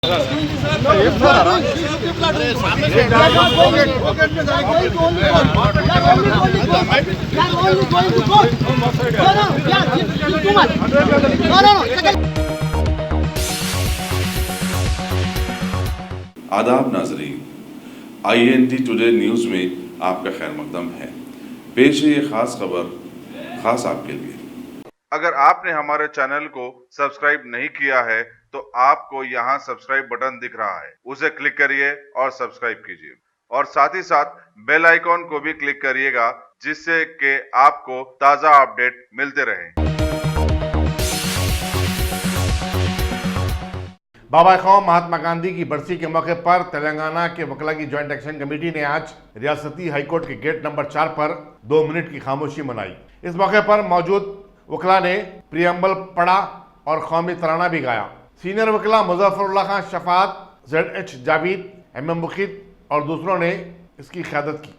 आदाब नाजरीन, INT today news में आपका खैर मकदम है। पेश है ये खास खबर खास आपके लिए। अगर आपने हमारे चैनल को सब्सक्राइब नहीं किया है तो आपको यहाँ सब्सक्राइब बटन दिख रहा है, उसे क्लिक करिए और सब्सक्राइब कीजिए और साथ ही साथ बेल आइकॉन को भी क्लिक करिएगा, जिससे कि आपको ताज़ा अपडेट मिलते रहें। बाबा कौम महात्मा गांधी की बरसी के मौके पर तेलंगाना के वकला की ज्वाइंट एक्शन कमेटी ने आज रियासती हाईकोर्ट के गेट नंबर 4 पर 2 मिनट की खामोशी मनाई। इस मौके पर मौजूद वकला ने प्रियम्बल पढ़ा और कौमी तराना भी गाया। सीनियर वकला मुजफ्फरुल्लाह खान शफात, ZH जावेद, MM मुखिद और दूसरों ने इसकी क़यादत की।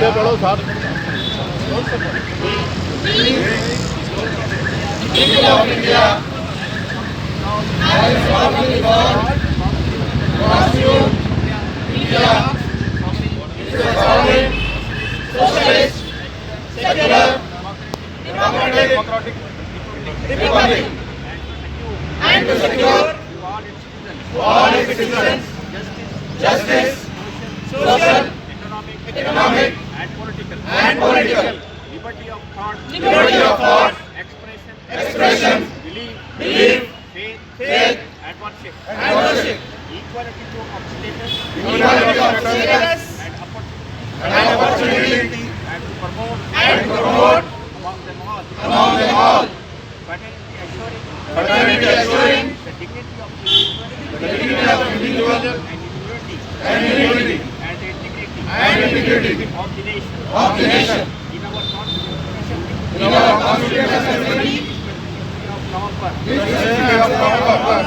पढ़ो साथ and to secure for all its citizens justice, social, economic and political liberty of thought, expression, belief, faith and worship, equality of status and opportunity, and to promote among them all fraternity assuring the dignity of individual and unity and integrity of the nation. In our Constitution Assembly of November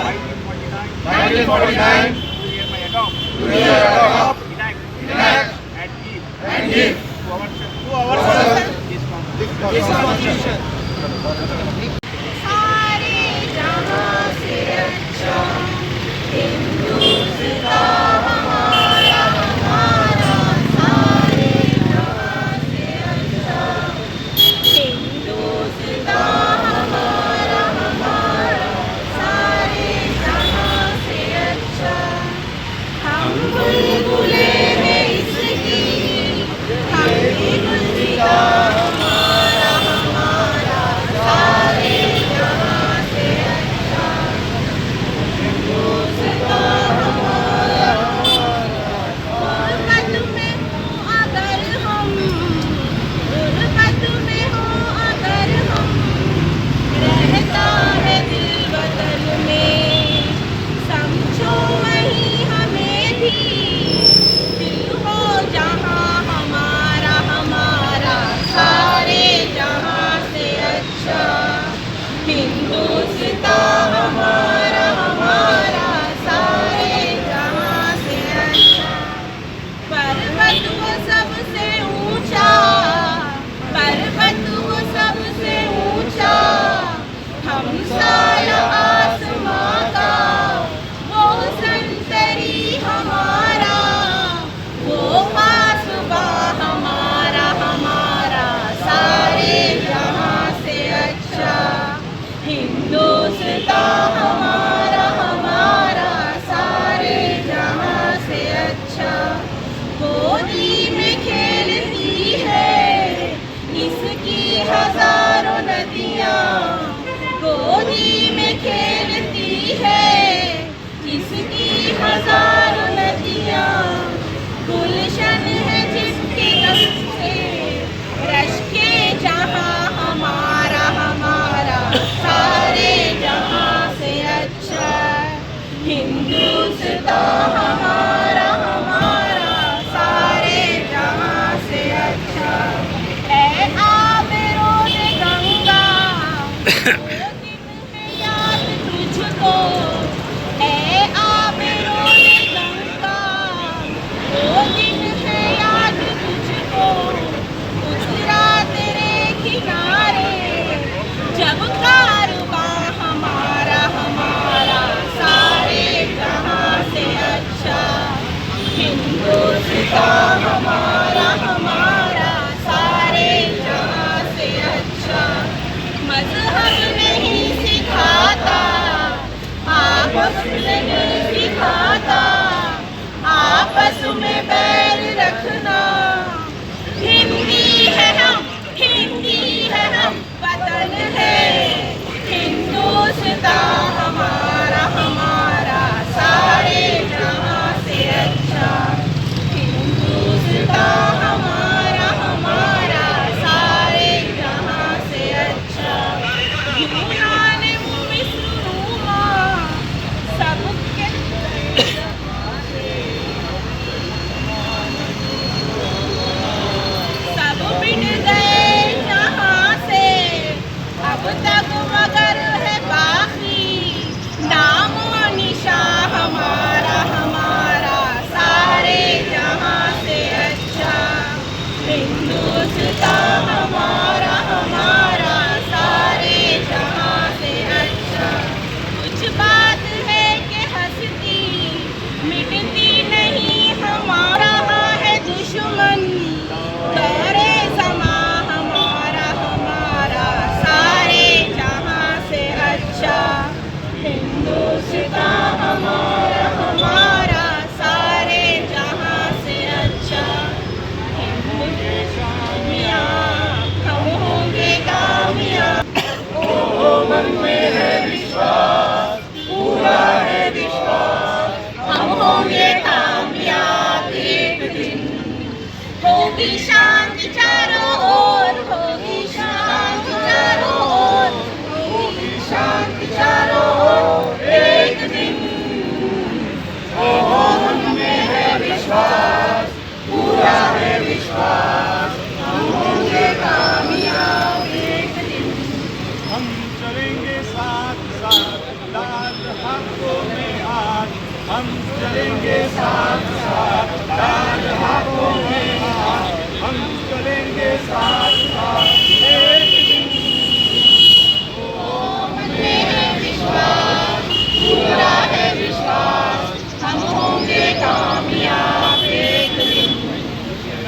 1949, do hereby adopt, enact and give to ourselves this Constitution.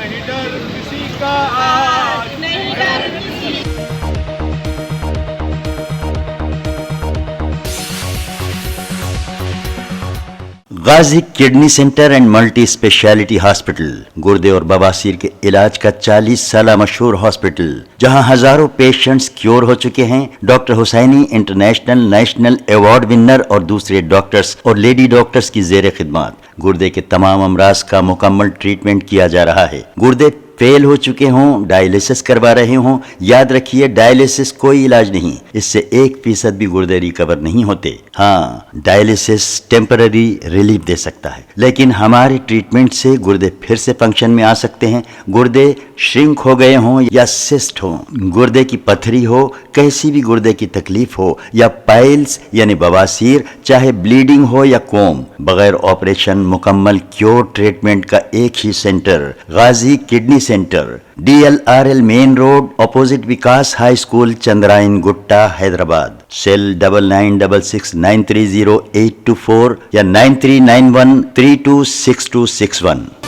नहीं डर किसी का आज, नहीं डर Ghazi kidney centre and multi speciality hospital, गुर्दे और बवासीर के इलाज का 40 साल मशहूर हॉस्पिटल, जहां हजारों पेशेंट्स क्योर हो चुके हैं। Doctor Husaini international national award winner और दूसरे डॉक्टर्स और लेडी डॉक्टर्स की जेर खिदमत गुर्दे के तमाम अमराज का मुकम्मल ट्रीटमेंट किया जा रहा है। गुर्दे फेल हो चुके हों, डायलिसिस करवा रहे हों, याद रखिए डायलिसिस कोई इलाज नहीं, इससे 1% भी गुर्दे रिकवर नहीं होते। हाँ, डायलिसिस टेम्पररी रिलीफ दे सकता है, लेकिन हमारे ट्रीटमेंट से गुर्दे फिर से फंक्शन में आ सकते हैं। गुर्दे श्रिंक हो गए हों या सिस्ट हो, गुर्दे की पथरी हो, कैसी भी गुर्दे की तकलीफ हो, या पाइल्स यानी बवासीर, चाहे ब्लीडिंग हो या कोम, बगैर ऑपरेशन मुकम्मल क्योर ट्रीटमेंट का एक ही centre, Ghazi kidney centre, DLRL main road, opposite Vikas high school, Chandrayan Gutta, Hyderabad. Cell 9966930824 या 9391326261।